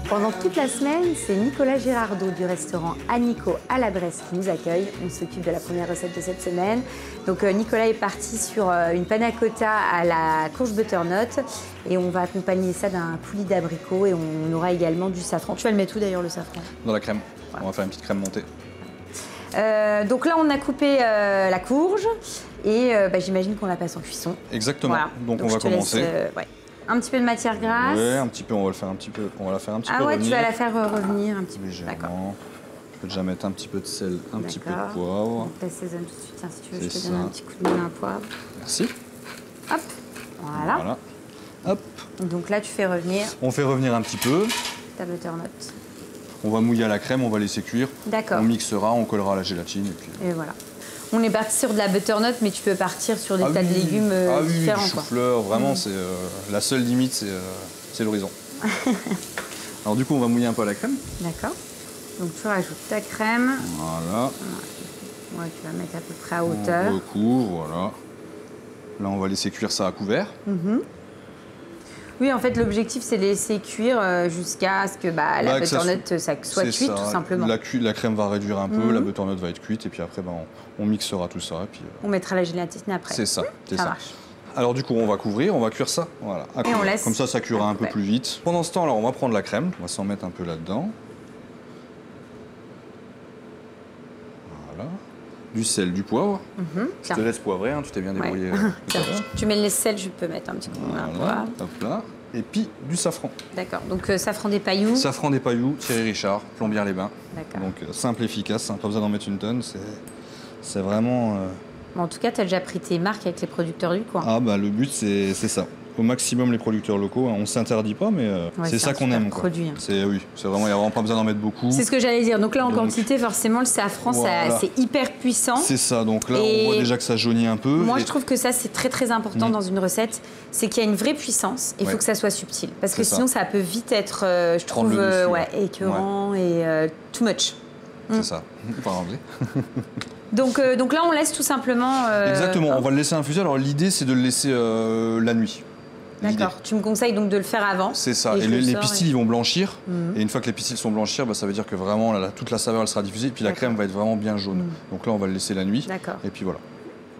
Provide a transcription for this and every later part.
Pendant toute la semaine, c'est Nicolas Girardot du restaurant Anico à la Bresse qui nous accueille. On s'occupe de la première recette de cette semaine. Donc Nicolas est parti sur une panna cotta à la courge butternut et on va accompagner ça d'un coulis d'abricot et on aura également du safran. Tu vas le mettre où d'ailleurs le safran? Dans la crème. Voilà. On va faire une petite crème montée. Donc là, on a coupé la courge et j'imagine qu'on la passe en cuisson. Exactement. Voilà. Donc on va commencer. Ouais. Un petit peu de matière grasse. Oui, un petit peu, on va le faire un petit peu. On va la faire un petit peu Ah ouais, revenir. tu vas la faire revenir un petit peu. D'accord. Je peux déjà mettre un petit peu de sel, un petit peu de poivre. On t'assaisonne tout de suite. Tiens, si tu veux, je te C'est donne ça. un petit coup de main à poivre. Merci. Hop, voilà. Hop. Donc là, tu fais revenir On fait revenir un petit peu. ta butternut. On va mouiller à la crème, on va laisser cuire. D'accord. On mixera, on collera la gélatine et puis. Et voilà. On est parti sur de la butternut, mais tu peux partir sur des tas de légumes différents. Du chou-fleur, vraiment, c'est la seule limite, c'est l'horizon. Alors du coup, on va mouiller un peu à la crème. D'accord. Donc tu rajoutes ta crème. Voilà. Ouais, tu vas mettre à peu près à hauteur. On recouvre, voilà. Là, on va laisser cuire ça à couvert. Oui, en fait, l'objectif, c'est de laisser cuire jusqu'à ce que la butternut ça soit cuite, tout simplement. La crème va réduire un peu, la butternut va être cuite, et puis après, on mixera tout ça. Et puis, on mettra la gélatine après. C'est ça, c'est ça ça. marche. Alors du coup, on va couvrir, on va cuire ça. Voilà, Et on laisse. Comme ça cuira un peu plus vite. Pendant ce temps, alors, on va prendre la crème, on va s'en mettre un peu là-dedans. Voilà. Du sel, du poivre. Je te laisse poivrer, hein, tu t'es bien débrouillé. Tu mets le sel, je peux mettre un petit coup de poivre. Hop là. Et puis du safran. D'accord, donc safran des Pailloux. Safran des Pailloux, Thierry Richard, Plombières-les-Bains. D'accord. Donc simple, efficace, hein, pas besoin d'en mettre une tonne, c'est vraiment... Bon, en tout cas, tu as déjà pris tes marques avec les producteurs du coin. Ah bah le but c'est ça. Au maximum les producteurs locaux, hein. On ne s'interdit pas, mais c'est ça qu'on aime. Produit, hein. Oui, c'est vraiment, il n'y a vraiment pas besoin d'en mettre beaucoup. C'est ce que j'allais dire. Donc là, en quantité, forcément, le safran, voilà. c'est hyper puissant. C'est ça, donc là, on voit déjà que ça jaunit un peu. Moi, je trouve que ça, c'est très, très important dans une recette. C'est qu'il y a une vraie puissance et il faut que ça soit subtil. Parce que sinon, ça peut vite être, je trouve, écœurant et too much. C'est ça, par anglais. Donc là, on laisse tout simplement... Exactement, on va le laisser infuser. Alors l'idée, c'est de le laisser la nuit. D'accord, tu me conseilles donc de le faire avant. C'est ça, et les pistils ils vont blanchir, et une fois que les pistils sont blanchir, ça veut dire que vraiment toute la saveur elle sera diffusée, et puis la crème va être vraiment bien jaune. Donc là on va le laisser la nuit, et puis voilà.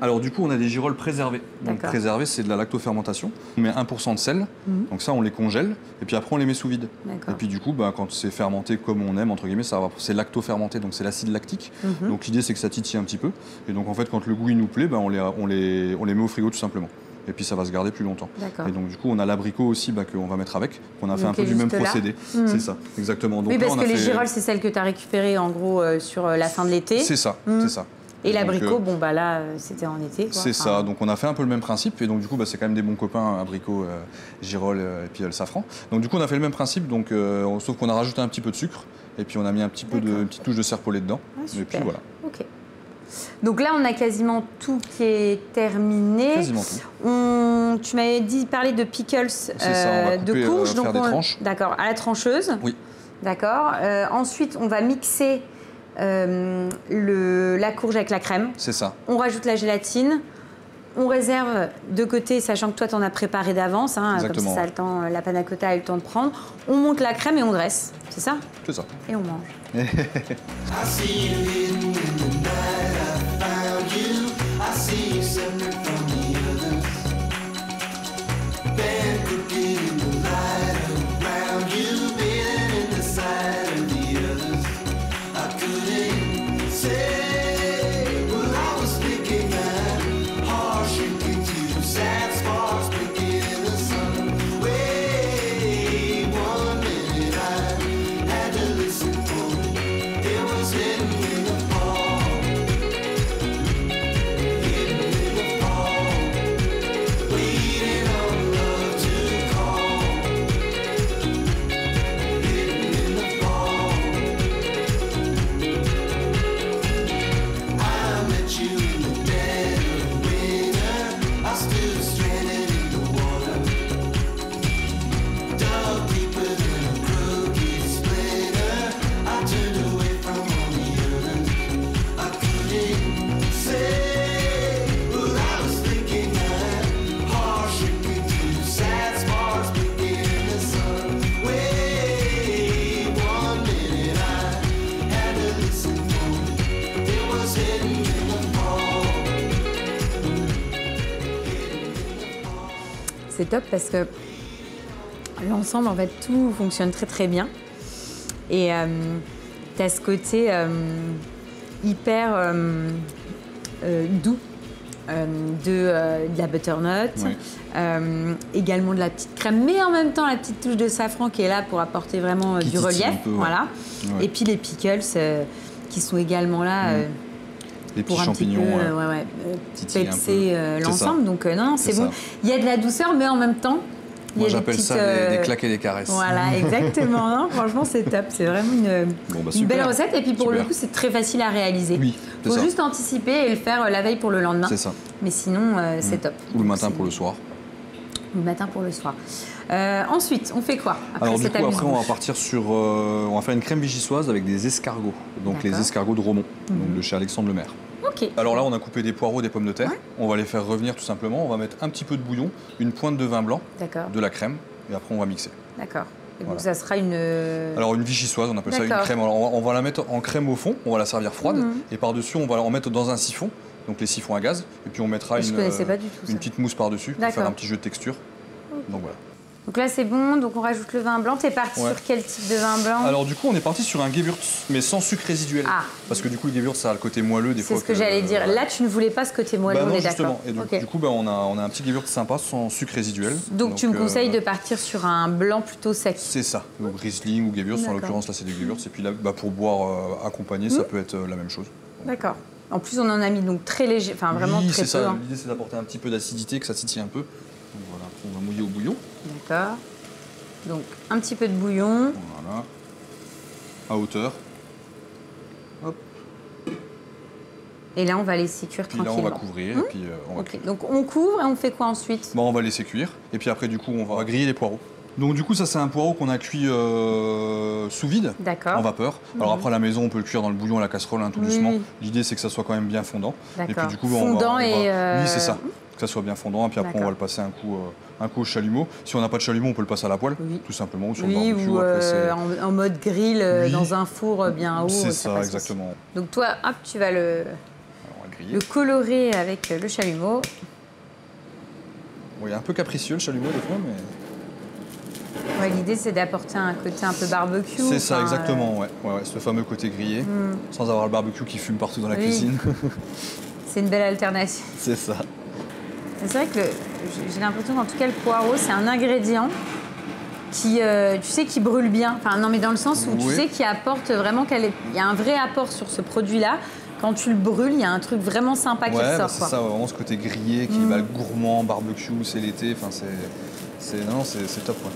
Alors du coup on a des girolles préservées. Donc préservées c'est de la lactofermentation. On met 1% de sel, donc ça on les congèle, et puis après on les met sous vide. Et puis du coup quand c'est fermenté comme on aime, entre guillemets, c'est lactofermenté, donc c'est l'acide lactique. Donc l'idée c'est que ça titille un petit peu, et donc en fait quand le goût il nous plaît, on les met au frigo tout simplement. Et puis ça va se garder plus longtemps. Et donc du coup on a l'abricot aussi qu'on va mettre avec, qu'on a fait un peu du même procédé. C'est ça, exactement. Donc, oui, parce que les girolles c'est celles que tu as récupérées en gros sur la fin de l'été. C'est ça, c'est ça. Et l'abricot, là c'était en été. C'est ça, donc on a fait un peu le même principe, et donc du coup c'est quand même des bons copains, abricot, girolles et puis le safran. Donc du coup on a fait le même principe, donc, sauf qu'on a rajouté un petit peu de sucre, et puis on a mis un petit peu une petite touche de serpolet dedans. Et puis voilà. Ok. Donc là, on a quasiment tout qui est terminé. Quasiment tout. Tu m'avais parlé de pickles de courge. Donc des tranches. D'accord, à la trancheuse. Oui. D'accord. Ensuite, on va mixer la courge avec la crème. C'est ça. On rajoute la gélatine. On réserve de côté, sachant que toi, tu en as préparé d'avance. Hein, comme ça, ça a le temps, la panna cotta a eu le temps de prendre. On monte la crème et on dresse. C'est ça? C'est ça. Et on mange. c'est top parce que l'ensemble, en fait, tout fonctionne très très bien. Et tu as ce côté hyper doux de la butternut, également de la petite crème, mais en même temps la petite touche de safran qui est là pour apporter vraiment du relief. Peu, voilà. Ouais. Et puis les pickles qui sont également là. Les petits champignons, pepser l'ensemble. Donc non, c'est bon. Il y a de la douceur, mais en même temps, moi, j'appelle ça des claques et des caresses. Voilà, exactement. Non, franchement, c'est top. C'est vraiment une belle recette. Et puis, pour le coup, c'est très facile à réaliser. Oui, il faut juste anticiper et le faire la veille pour le lendemain. C'est ça. Mais sinon, c'est top. Ou le matin pour le soir. Le matin pour le soir. Ensuite, on fait quoi après? Alors, du coup, après, on va partir sur... on va faire une crème vichyssoise avec des escargots. Donc, les escargots de Romont, donc de chez Alexandre Lemaire. Okay. Alors là, on a coupé des poireaux, des pommes de terre. On va les faire revenir tout simplement. On va mettre un petit peu de bouillon, une pointe de vin blanc, de la crème, et après on va mixer. D'accord. Et donc ça sera une... Alors une vichyssoise, on appelle ça une crème. Alors, on va la mettre en crème au fond, on va la servir froide, et par-dessus on va en mettre dans un siphon, donc les siphons à gaz, et puis on mettra une petite mousse par-dessus pour faire un petit jeu de texture. Donc voilà. Donc là, c'est bon, donc on rajoute le vin blanc. T'es parti sur quel type de vin blanc? Alors du coup, on est parti sur un Gewürz, mais sans sucre résiduel. Ah. Parce que du coup, le Gewürz, ça a le côté moelleux des fois. C'est ce que j'allais dire. Là, tu ne voulais pas ce côté moelleux, on est d'accord. Et donc, du coup, on a un petit Gewürz sympa, sans sucre résiduel. Donc tu me conseilles de partir sur un blanc plutôt sec? C'est ça. Donc Riesling ou Gewürz, en l'occurrence, là, c'est des Gewürz. Et puis là, pour boire accompagné, ça peut être la même chose. D'accord. En plus, on en a mis donc très léger, enfin vraiment très peu. C'est ça. L'idée, c'est d'apporter un petit peu d'acidité, que ça titille un peu. Donc voilà, on va mouiller au bouillon. D'accord. Donc, un petit peu de bouillon. Voilà. À hauteur. Hop. Et là, on va laisser cuire tranquillement. Puis là, on va couvrir. Et puis, donc, on couvre et on fait quoi ensuite? Bon, on va laisser cuire. Et puis après, du coup, on va griller les poireaux. Donc, du coup, ça, c'est un poireau qu'on a cuit sous vide, en vapeur. Alors après, à la maison, on peut le cuire dans le bouillon à la casserole, tout doucement. L'idée, c'est que ça soit quand même bien fondant. Et puis, du coup, fondant oui, c'est ça. Que ça soit bien fondant. Et puis après, on va le passer un coup au chalumeau. Si on n'a pas de chalumeau, on peut le passer à la poêle, tout simplement, ou sur le barbecue. Ou en mode grill dans un four bien haut. C'est ça, exactement. Aussi. Donc toi, hop, tu vas le colorer avec le chalumeau. Bon, il est un peu capricieux le chalumeau des fois, mais... Ouais, l'idée, c'est d'apporter un côté un peu barbecue. C'est ça, exactement, ouais, ce fameux côté grillé, sans avoir le barbecue qui fume partout dans la cuisine. C'est une belle alternative. C'est ça. C'est vrai que j'ai l'impression qu'en tout cas, le poireau, c'est un ingrédient qui, tu sais, qui brûle bien. Enfin, non, mais dans le sens où tu sais qu'il apporte vraiment, il y a un vrai apport sur ce produit-là. Quand tu le brûles, il y a un truc vraiment sympa qui ressort. C'est ça, vraiment ce côté grillé qui est gourmand, barbecue, c'est l'été. Enfin, c'est top, quoi.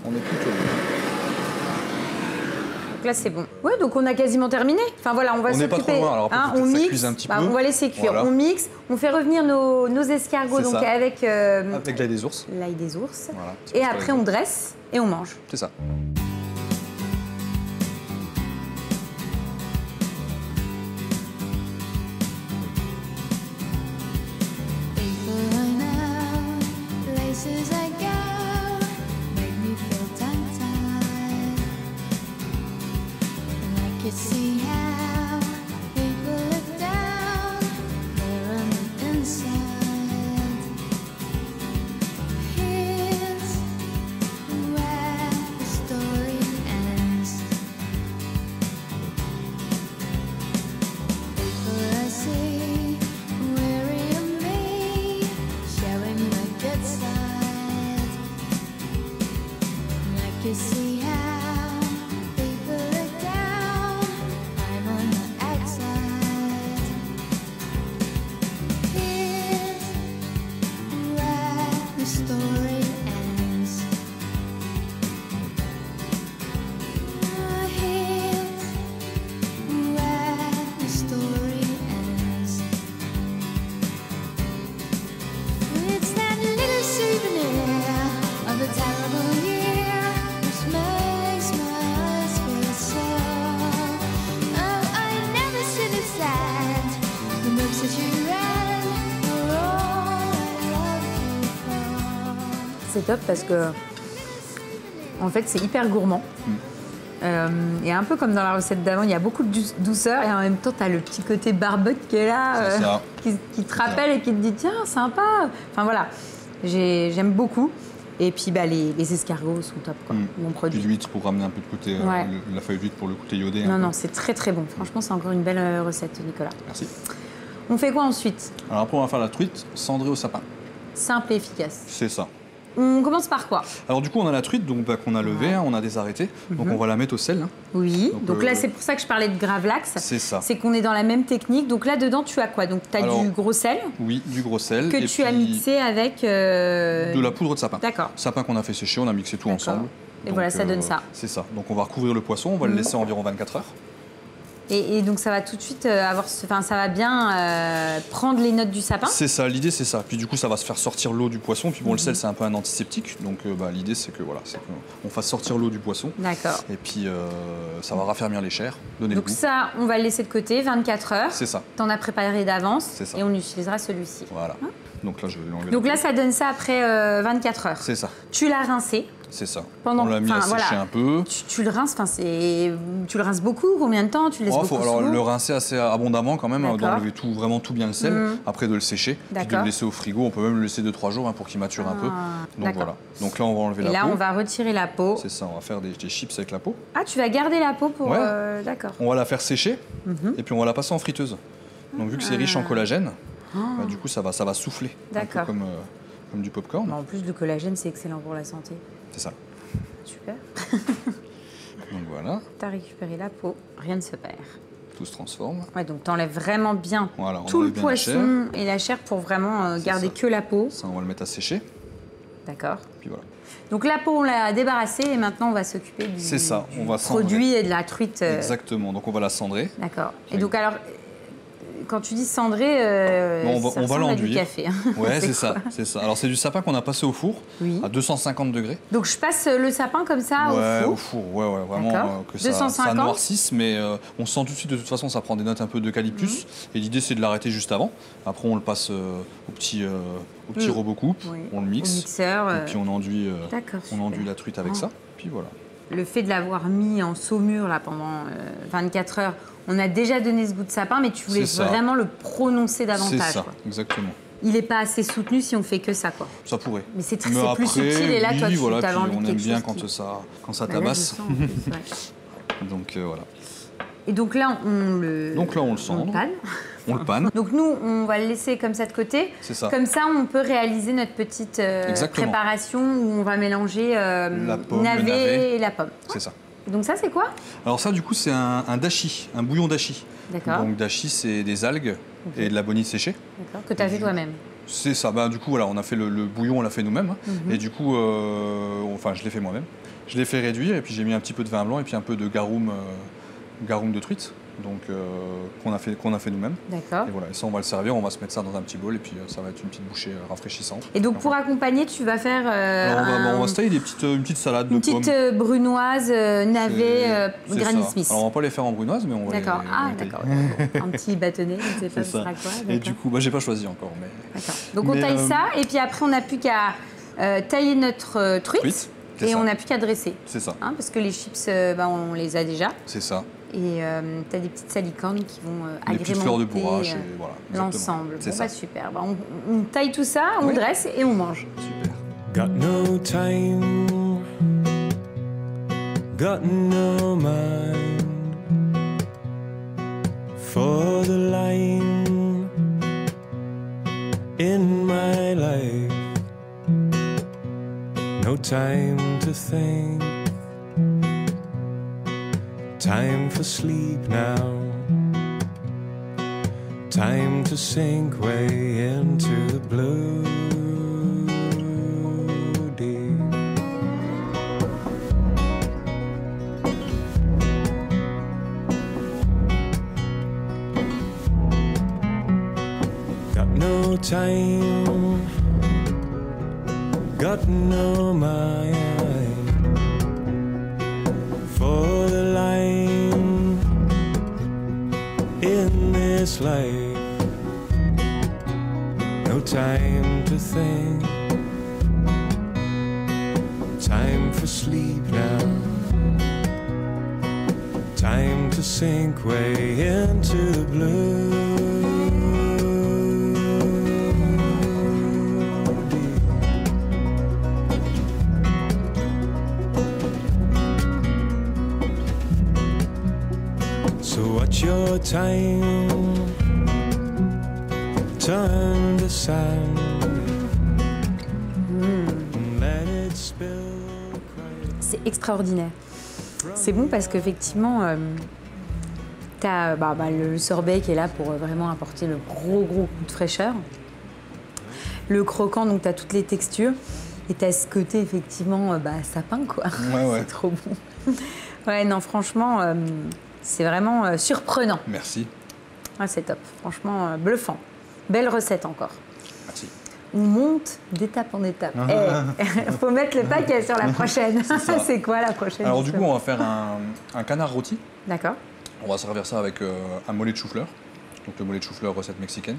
On est plutôt bien. Donc là, c'est bon. Ouais, donc on a quasiment terminé. Enfin voilà, on va s'occuper. On n'est pas trop loin, alors après, on mixe, cuise un petit peu. On va laisser cuire. Voilà. On mixe, on fait revenir nos escargots donc avec l'ail des ours. L'ail des ours. Voilà, et après, on dresse et on mange. C'est ça. C'est top parce que, en fait, c'est hyper gourmand. Et un peu comme dans la recette d'avant, il y a beaucoup de douceur et en même temps, tu as le petit côté barbecue qui est là, qui te rappelle et qui te dit tiens, sympa. Enfin voilà. J'aime beaucoup. Et puis les escargots sont top, quoi. Bon produit. Puis l'huître pour ramener un peu de côté, la feuille d'huître pour le côté iodé. Non, c'est très très bon. Franchement, c'est encore une belle recette, Nicolas. Merci. On fait quoi ensuite? Alors après, on va faire la truite cendrée au sapin. Simple et efficace. C'est ça. On commence par quoi? Alors du coup, on a la truite qu'on a levée, on a désarrêté. Donc on va la mettre au sel. Oui, donc là c'est pour ça que je parlais de gravlax. C'est ça. C'est qu'on est dans la même technique. Donc là dedans tu as quoi? Donc tu as du gros sel? Oui, du gros sel. Que tu as mixé avec... de la poudre de sapin. D'accord. Sapin qu'on a fait sécher, on a mixé tout ensemble. Et donc, voilà, ça donne ça. C'est ça. Donc on va recouvrir le poisson, on va le laisser environ 24 heures. Et donc ça va tout de suite ça va bien prendre les notes du sapin. C'est ça, l'idée c'est ça. Puis du coup ça va se faire sortir l'eau du poisson. Puis bon, le sel c'est un peu un antiseptique, donc l'idée c'est que qu'on fasse sortir l'eau du poisson. D'accord. Et puis ça va raffermir les chairs, donner donc le goût. Ça, on va le laisser de côté 24 heures. C'est ça. T'en as préparé d'avance. C'est ça. Et on utilisera celui-ci. Voilà. Donc là je vais l'enlever. Donc là ça donne ça après 24 heures. C'est ça. Tu l'as rincé. C'est ça. On l'a mis à sécher un peu. Tu le rinces, tu le rinces beaucoup? Combien de temps? Tu le laisses beaucoup alors le rincer assez abondamment quand même, d'enlever vraiment tout bien le sel, après de le sécher, puis de le laisser au frigo. On peut même le laisser 2-3 jours pour qu'il mature un peu. Donc voilà. Donc là on va enlever la peau. Et là on va retirer la peau. C'est ça, on va faire des chips avec la peau. Ah, tu vas garder la peau pour... D'accord. On va la faire sécher et puis on va la passer en friteuse. Donc vu que c'est riche en collagène, du coup ça va souffler. D'accord. Un peu comme du popcorn. En plus, le collagène c'est excellent pour la santé. C'est ça. Super. Donc voilà. Tu as récupéré la peau, rien ne se perd. Tout se transforme. Ouais, donc tu enlèves vraiment bien tout le poisson et la chair pour vraiment garder que la peau. Ça, on va le mettre à sécher. D'accord. Puis voilà. Donc la peau, on l'a débarrassée et maintenant on va s'occuper du produit et de la truite. Exactement, donc on va la cendrer. D'accord. Et donc alors, quand tu dis cendrer, on va l'enduire. Du café. Hein. Ouais, c'est ça. Alors c'est du sapin qu'on a passé au four à 250 degrés. Donc je passe le sapin comme ça au four, vraiment que ça noircisse, mais on sent tout de suite de toute façon ça prend des notes un peu d'eucalyptus. Et l'idée c'est de l'arrêter juste avant. Après on le passe au petit robot coupe, on le mixe, au mixeur, et puis on enduit la truite avec ça. Puis voilà. Le fait de l'avoir mis en saumure là pendant 24 heures, on a déjà donné ce goût de sapin, mais tu voulais vraiment le prononcer davantage. C'est ça, exactement. Il n'est pas assez soutenu si on fait que ça, quoi. Ça pourrait. Mais c'est plus subtil et là, toi, tu as envie de on aime bien quand ça tabasse. Donc voilà. Et donc là, on le cendre. On le panne. Donc nous, on va le laisser comme ça de côté. C'est ça. Comme ça, on peut réaliser notre petite préparation où on va mélanger navet et la pomme. C'est ça. Donc ça, c'est quoi? Alors ça, du coup, c'est un dashi, un bouillon dashi. D'accord. Donc dashi, c'est des algues et de la bonite séchée. D'accord. Que tu as fait toi-même. C'est ça. Du coup, voilà, on a fait le bouillon, on l'a fait nous-mêmes. Et du coup, je l'ai fait moi-même. Je l'ai fait réduire et puis j'ai mis un petit peu de vin blanc et puis un peu de garum de truite. Donc qu'on a fait nous-mêmes. D'accord. Et voilà, et ça on va le servir, on va se mettre ça dans un petit bol et puis ça va être une petite bouchée rafraîchissante. Et donc pour accompagner, tu vas faire on va se tailler une petite salade de pommes. Une petite brunoise, navet, Granny Smith. Alors on va pas les faire en brunoise, mais on va d'accord. D'accord. Un petit bâtonnet, je ne sais pas ce sera quoi. Et du coup, j'ai pas choisi encore. D'accord. Donc on taille ça et puis après on n'a plus qu'à tailler notre truite. Et on n'a plus qu'à dresser. C'est ça. Parce que les chips, on les a déjà. C'est ça. Et tu as des petites salicornes qui vont agrémenter petites fleurs de bourrache l'ensemble. Super. On taille tout ça, on dresse et on mange. Super. Got no time, got no mind for the line in my life. No time to think, time for sleep now, time to sink way into the blue deep. Got no time, got no mind for the line in this life. No time to think, time for sleep now, time to sink way into the blue deep. So watch your time, turn the sand, let it spill. C'est extraordinaire. C'est bon parce qu'effectivement, tu as le sorbet qui est là pour vraiment apporter le gros coup de fraîcheur. Le croquant, donc tu as toutes les textures. Et tu as ce côté, effectivement, sapin, quoi. Ouais. C'est trop bon. Ouais, non, franchement, c'est vraiment surprenant. Merci. Ouais, c'est top. Franchement, bluffant. Belle recette encore. Merci. On monte d'étape en étape. Faut mettre le paquet sur la prochaine. C'est quoi la prochaine? Alors du coup, on va faire un canard rôti. D'accord. On va servir ça avec un mollet de chou-fleur. Donc le mollet de chou-fleur, recette mexicaine.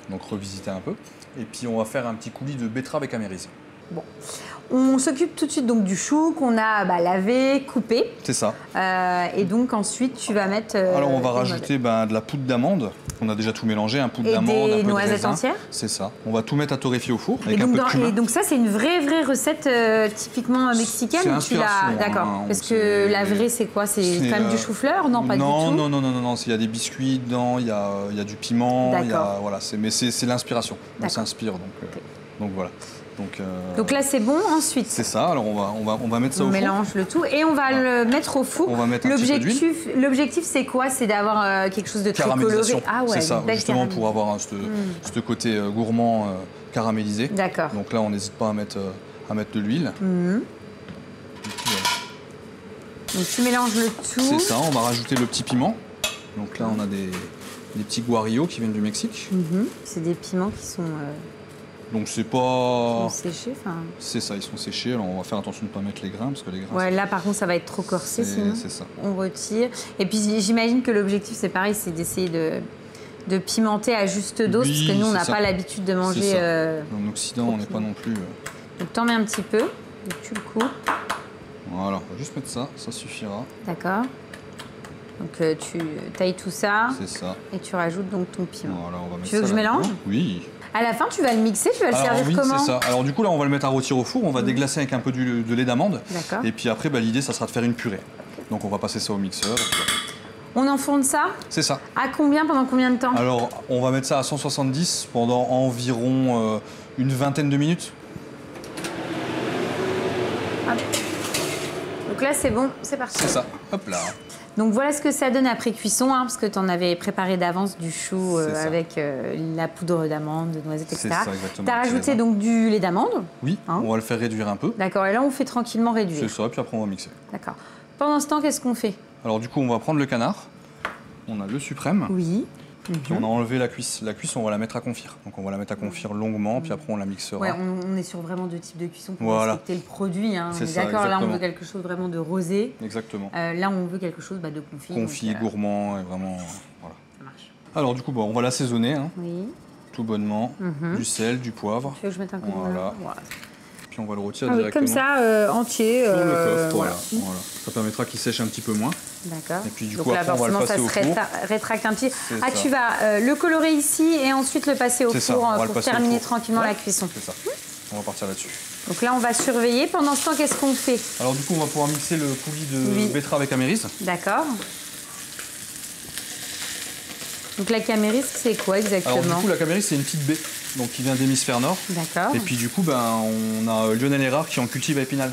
Donc revisiter un peu. Et puis on va faire un petit coulis de betterave et camérise. Bon. On s'occupe tout de suite donc du chou qu'on a lavé, coupé. C'est ça. Et donc ensuite, tu vas mettre... Alors on va rajouter de la poudre d'amande. On a déjà tout mélangé, un poudre d'amande, un peu de noisettes entières. C'est ça. On va tout mettre à torréfier au four avec et un donc, peu de cumin. Et donc ça, c'est une vraie recette typiquement mexicaine. C'est inspiration. D'accord. Parce que la vraie, c'est quoi? C'est quand même du chou-fleur? Non, pas du tout. Non. Il y a des biscuits dedans, il y a du piment. D'accord. Mais c'est l'inspiration. On s'inspire. Donc voilà. Donc là, c'est bon. Ensuite, c'est ça. Alors on va mettre ça au four. On mélange le tout et on va le mettre au four. On va mettre un petit peu d'huile. L'objectif, c'est quoi? C'est d'avoir quelque chose de très coloré. Ah ouais, c'est ça. Justement pour avoir ce côté gourmand caramélisé. D'accord. Donc là, on n'hésite pas à mettre de l'huile. Donc tu mélanges le tout. C'est ça. On va rajouter le petit piment. Donc là, on a des petits guarillos qui viennent du Mexique. C'est des piments qui sont... Donc c'est pas... Ils sont séchés, enfin... C'est ça, ils sont séchés. Alors on va faire attention de ne pas mettre les grains, parce que les grains... Ouais, là par contre ça va être trop corsé sinon. C'est ça. On retire. Et puis j'imagine que l'objectif c'est pareil, c'est d'essayer de pimenter à juste dose, parce que nous on n'a pas l'habitude de manger... En Occident, on n'est pas non plus... Donc t'en mets un petit peu, et tu le coupes. Voilà, on va juste mettre ça suffira. D'accord. Donc tu tailles tout ça. C'est ça. Et tu rajoutes donc ton piment. Voilà, on va mettre tu veux que je mélange? Oui. À la fin, tu vas le mixer, tu vas le servir comment? Oui, c'est ça. Alors du coup, là, on va le mettre à rôtir au four. On va déglacer avec un peu de lait d'amande. D'accord. Et puis après, l'idée, ça sera de faire une purée. Donc on va passer ça au mixeur. On enfourne ça? C'est ça. À combien, pendant combien de temps? Alors, on va mettre ça à 170 pendant environ une vingtaine de minutes. Hop. Donc là, c'est bon, c'est parti. C'est ça. Hop là. Donc voilà ce que ça donne après cuisson, parce que tu en avais préparé d'avance du chou avec la poudre d'amande, de noisettes, etc. C'est ça, exactement. Tu as rajouté donc du lait d'amande? Oui, on va le faire réduire un peu. D'accord, et là on fait tranquillement réduire. C'est ça, puis après on va mixer. D'accord. Pendant ce temps, qu'est-ce qu'on fait? Alors du coup, on va prendre le canard. On a le suprême. Oui. Puis on a enlevé la cuisse. La cuisse, on va la mettre à confire. Donc on va la mettre à confire longuement, puis après on la mixera. Ouais, on est sur vraiment deux types de cuisson pour respecter le produit. On est d'accord, là on veut quelque chose vraiment de rosé. Exactement. Là on veut quelque chose de confit. Confit, gourmand, et vraiment... Voilà. Ça marche. Alors du coup, on va l'assaisonner. Oui. Tout bonnement. Du sel, du poivre. Tu veux que je mette un coup de voilà. Puis on va le rôtir directement. Comme ça, entier. Sur le coffre, voilà. Ça permettra qu'il sèche un petit peu moins. D'accord. Et puis du coup, après, on va le passer au four. Rétracte un petit. Tu vas le colorer ici et ensuite le passer au four pour terminer tranquillement la cuisson. C'est ça. On va partir là-dessus. Donc là, on va surveiller. Pendant ce temps, qu'est-ce qu'on fait? Alors du coup, on va pouvoir mixer le coulis de betterave avec camérise. D'accord. Donc la camérise, c'est quoi exactement? Alors du coup, la camérise, c'est une petite baie donc, qui vient d'hémisphère nord. D'accord. Et puis du coup, on a Lionel Erard qui en cultive à Épinal.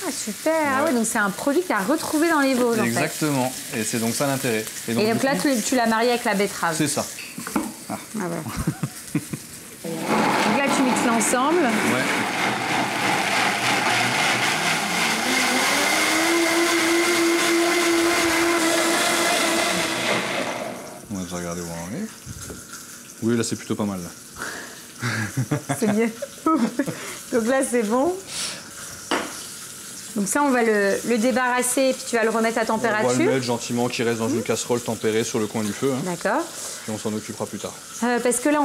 Ah super, ah ouais, donc c'est un produit que tu as retrouvé dans les Vosges. Exactement, et c'est donc ça l'intérêt. Et donc là, tu l'as marié avec la betterave. C'est ça. Ah voilà. Donc là, tu mixes l'ensemble. Ouais. On va déjà regarder où on en est. Oui, là c'est plutôt pas mal. C'est mieux. Donc là, c'est bon. Donc ça, on va le débarrasser et puis tu vas le remettre à température. On va le mettre gentiment, qu'il reste dans une casserole tempérée sur le coin du feu. D'accord. Et on s'en occupera plus tard. Parce que là,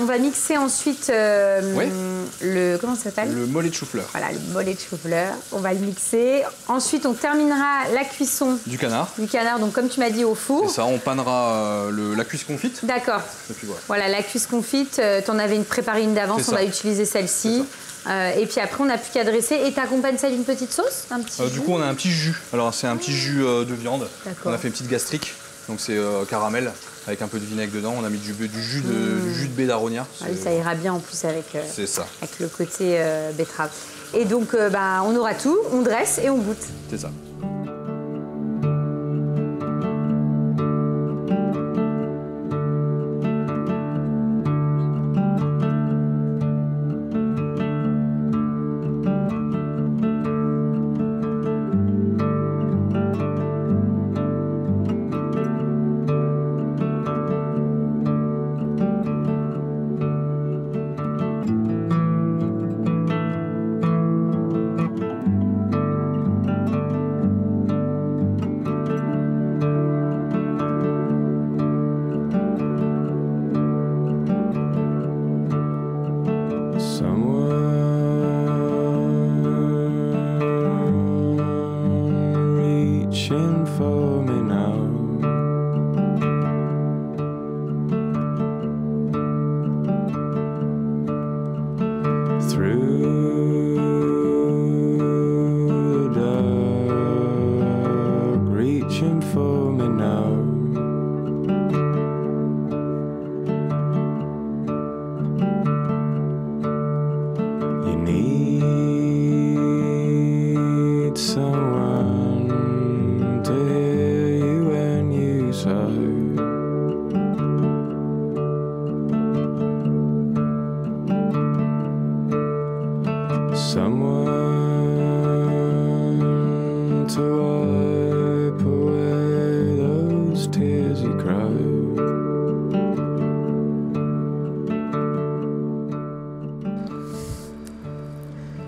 on va mixer ensuite comment ça s'appelle? Le mollet de chou-fleur. Voilà, le mollet de chou-fleur. On va le mixer. Ensuite, on terminera la cuisson du canard. Du canard, donc comme tu m'as dit, au four. Et ça, on panera la cuisse confite. D'accord. Et puis voilà. Voilà, la cuisse confite. Tu en avais préparée une d'avance, on va utiliser celle-ci. Et puis après, on n'a plus qu'à dresser. Et tu accompagnes ça d'une petite sauce, un petit jus. Du coup, on a un petit jus. Alors, c'est un petit jus de viande. On a fait une petite gastrique. Donc c'est caramel avec un peu de vinaigre dedans. On a mis du jus de baie d'aronia. Ah oui, ça ira bien en plus avec, ça. Avec le côté betterave. Et donc, on aura tout, on dresse et on goûte. C'est ça.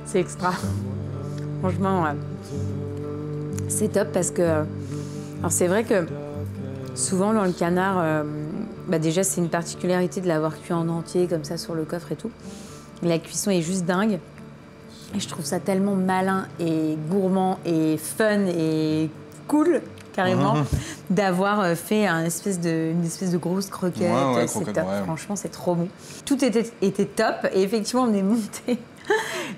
C'est extra. Franchement, c'est top parce que... alors c'est vrai que souvent dans le canard, déjà c'est une particularité de l'avoir cuit en entier comme ça sur le coffre et tout. La cuisson est juste dingue. Et je trouve ça tellement malin et gourmand et fun et cool carrément d'avoir fait une espèce de grosse croquette. Ouais, c'est top. Ouais. Franchement, c'est trop bon. Tout était top et effectivement on est monté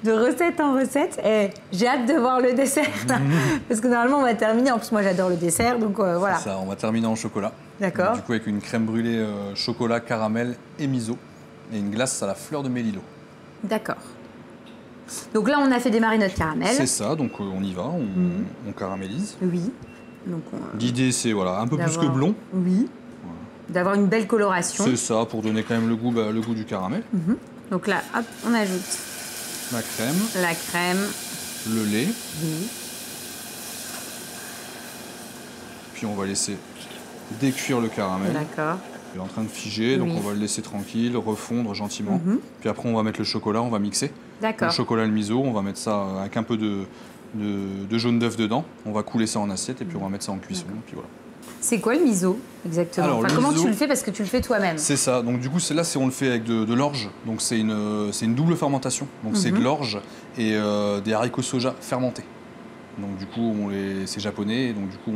de recette en recette. Et j'ai hâte de voir le dessert parce que normalement on va terminer. En plus moi j'adore le dessert donc voilà. C'est ça, on va terminer en chocolat. D'accord. Du coup avec une crème brûlée chocolat, caramel et miso et une glace à la fleur de mélilo. D'accord. Donc là on a fait démarrer notre caramel. C'est ça, donc on y va, on caramélise. Oui. L'idée, c'est un peu plus que blond. Oui. Voilà. D'avoir une belle coloration. C'est ça, pour donner quand même le goût du caramel. Donc là, hop, on ajoute la crème, le lait. Oui. Puis on va laisser décuire le caramel. D'accord. Il est en train de figer, donc on va le laisser tranquille, refondre gentiment. Puis après, on va mettre le chocolat, on va mixer. D'accord. Le chocolat et le miso, on va mettre ça avec un peu de jaune d'œuf dedans. On va couler ça en assiette et puis on va mettre ça en cuisson. Puis voilà. C'est quoi le miso exactement? Alors, comment miso, tu le fais parce que tu le fais toi-même? C'est ça. Donc du coup, on le fait avec de l'orge. Donc c'est une double fermentation. Donc c'est de l'orge et des haricots soja fermentés. Donc du coup, c'est japonais. Et donc du coup,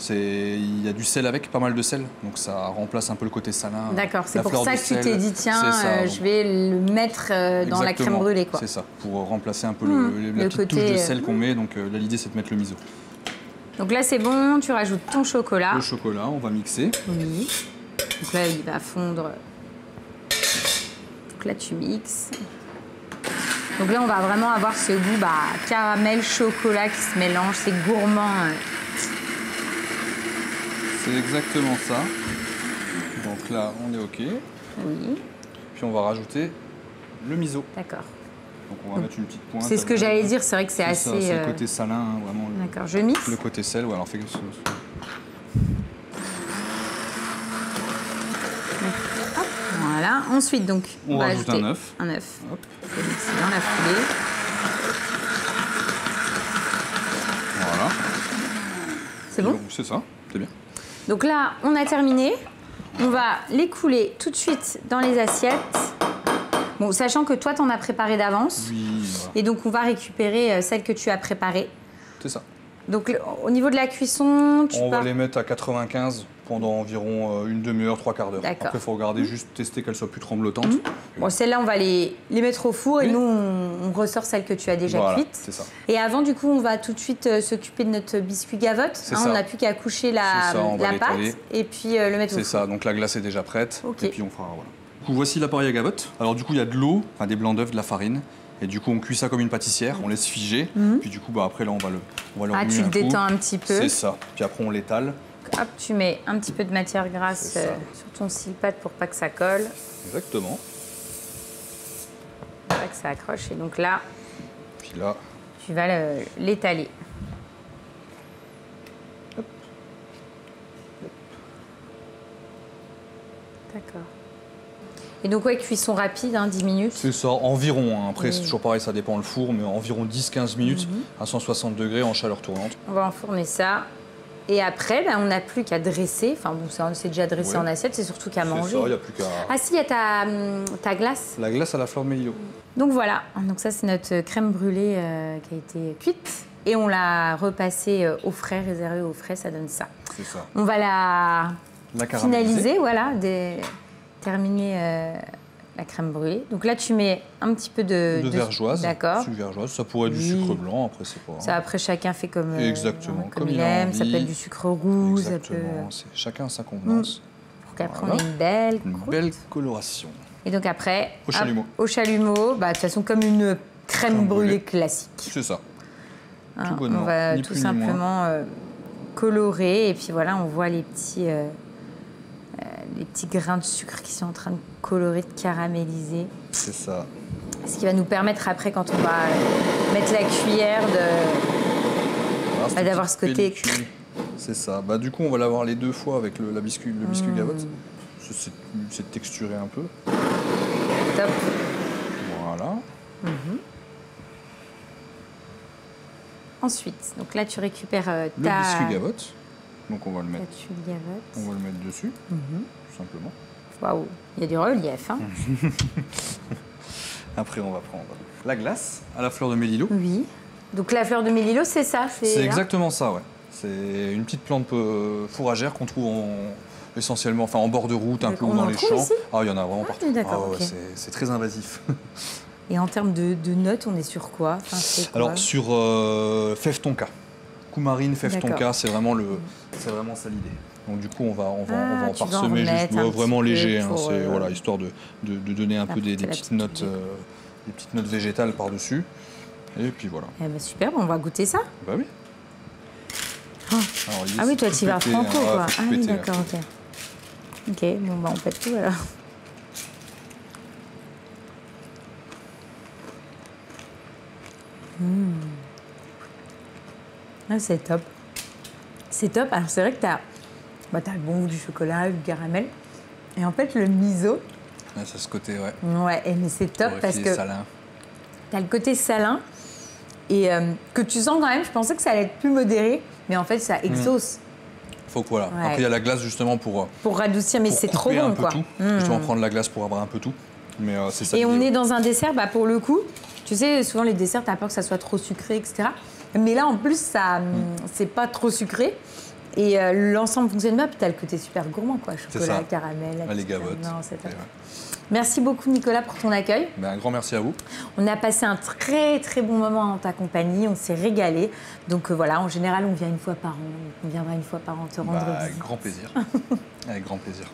il y a du sel avec, pas mal de sel. Donc ça remplace un peu le côté salin. D'accord. C'est pour ça que tu t'es dit tiens, je vais le mettre dans la crème brûlée quoi. C'est ça. Pour remplacer un peu la petite touche de sel qu'on met. Donc là, l'idée c'est de mettre le miso. Donc là, c'est bon, tu rajoutes ton chocolat. Le chocolat, on va mixer. Oui. Donc là, il va fondre. Donc là, tu mixes. Donc là, on va vraiment avoir ce goût caramel, chocolat qui se mélange. C'est gourmand. C'est exactement ça. Donc là, on est OK. Oui. Puis on va rajouter le miso. D'accord. Donc on va mettre une petite pointe. C'est ce que j'allais dire, c'est vrai que c'est assez... C'est le côté salin, vraiment. D'accord, je mixe. Le côté sel, alors fais quelque chose. Hop, voilà. Ensuite, donc, on va rajouter un œuf. Un œuf. Hop. Je vais mixer dans la foulée. Voilà. C'est bon? C'est ça, c'est bien. Donc là, on a terminé. On va les couler tout de suite dans les assiettes. Bon, sachant que toi, t'en as préparé d'avance. Oui, voilà. Et donc, on va récupérer celle que tu as préparée. C'est ça. Donc au niveau de la cuisson, on va les mettre à 95 pendant environ une demi-heure, 3/4 d'heure. Après, il faut regarder, juste tester qu'elles soient plus tremblotantes. Bon, celles-là, on va les mettre au four et nous, on ressort celles que tu as déjà cuites. C'est ça. Et avant, du coup, on va tout de suite s'occuper de notre biscuit gavotte. On n'a plus qu'à coucher la pâte et puis le mettre au four. C'est ça, donc la glace est déjà prête. Okay. Et puis on fera, voilà. Du coup, voici l'appareil à gavotte. Alors du coup, il y a de l'eau, enfin, des blancs d'œufs, de la farine. Et du coup, on cuit ça comme une pâtissière, on laisse figer. Puis du coup, après, là, on va le remuer tu le détends un petit peu. C'est ça. Puis après, on l'étale. Hop, tu mets un petit peu de matière grasse sur ton sile-pâte pour pas que ça colle. Exactement. Pour pas que ça accroche. Et donc là, puis là tu vas l'étaler. D'accord. Et donc, ouais, cuisson rapide, 10 minutes. C'est ça, environ. Après, c'est toujours pareil, ça dépend le four, mais environ 10-15 minutes à 160 degrés en chaleur tournante. On va enfourner ça. Et après, on n'a plus qu'à dresser. Enfin, bon, c'est déjà dressé en assiette, c'est surtout qu'à manger. C'est ça, il n'y a plus qu'à... Ah si, il y a ta glace. La glace à la fleur de mélilo. Donc voilà, donc ça, c'est notre crème brûlée qui a été cuite. Et on l'a repassée au frais, réservée au frais, ça donne ça. C'est ça. On va la finaliser, voilà, terminer la crème brûlée. Donc là, tu mets un petit peu de vergeoise. D'accord. Sucre vergeoise. Ça pourrait être du sucre blanc, après, c'est pas... Ça, après, chacun fait comme il aime. Ça peut être du sucre rouge. Exactement. Chacun a sa convenance. Pour qu'après, on ait une belle croûte. Une belle coloration. Et donc après, au chalumeau. Au chalumeau, de toute façon, comme une crème brûlée classique. C'est ça. Tout bonnement. On va tout simplement colorer. Et puis voilà, on voit les petits grains de sucre qui sont en train de colorer, de caraméliser. C'est ça. Ce qui va nous permettre après, quand on va mettre la cuillère, d'avoir ce côté... C'est ça. Du coup, on va l'avoir les 2 fois avec le biscuit gavotte. C'est texturé un peu. Top. Voilà. Ensuite, donc là, tu récupères le biscuit gavotte. Donc on va le mettre. On va le mettre dessus, tout simplement. Waouh, il y a du relief. Après, on va prendre la glace à la fleur de mélilo. Oui. Donc la fleur de mélilo, c'est ça. C'est exactement ça, ouais. C'est une petite plante fourragère qu'on trouve essentiellement, en bord de route, un peu dans les champs. Ici il y en a vraiment partout. D'accord. Okay. C'est très invasif. Et en termes de notes, on est sur quoi, Alors sur fève tonka. Coumarine, fève tonka, c'est vraiment ça l'idée. Donc du coup, on va en parsemer juste vraiment léger, histoire de donner un peu des petites notes végétales par-dessus. Et puis voilà. Super, on va goûter ça. Bah oui. Alors, oui, toi, tu vas franco, quoi. Ah oui, d'accord, ok. Ok, on pète tout alors. Ah, c'est top. C'est top. Alors, c'est vrai que t'as le bon goût du chocolat, du caramel. Et en fait, le miso... c'est ce côté, ouais. Ouais, mais c'est top parce que... T'as le côté salin et que tu sens quand même. Je pensais que ça allait être plus modéré, mais en fait, ça exauce. Faut que voilà. Ouais. Après, il y a la glace justement pour radoucir, mais c'est trop bon, quoi. Justement, prendre la glace pour avoir un peu tout. Mais c'est ça. Et on est dans un dessert, pour le coup, tu sais, souvent les desserts, t'as peur que ça soit trop sucré, etc. Mais là, en plus, ça, c'est pas trop sucré. Et l'ensemble fonctionne bien. Puis t'as le côté super gourmand, quoi. Chocolat, caramel, les gavottes. Non, c'est top. Merci beaucoup, Nicolas, pour ton accueil. Un grand merci à vous. On a passé un très, très bon moment en ta compagnie. On s'est régalé. Donc voilà, en général, on vient une fois par an. On viendra une fois par an te rendre visite. Avec grand plaisir. Avec grand plaisir.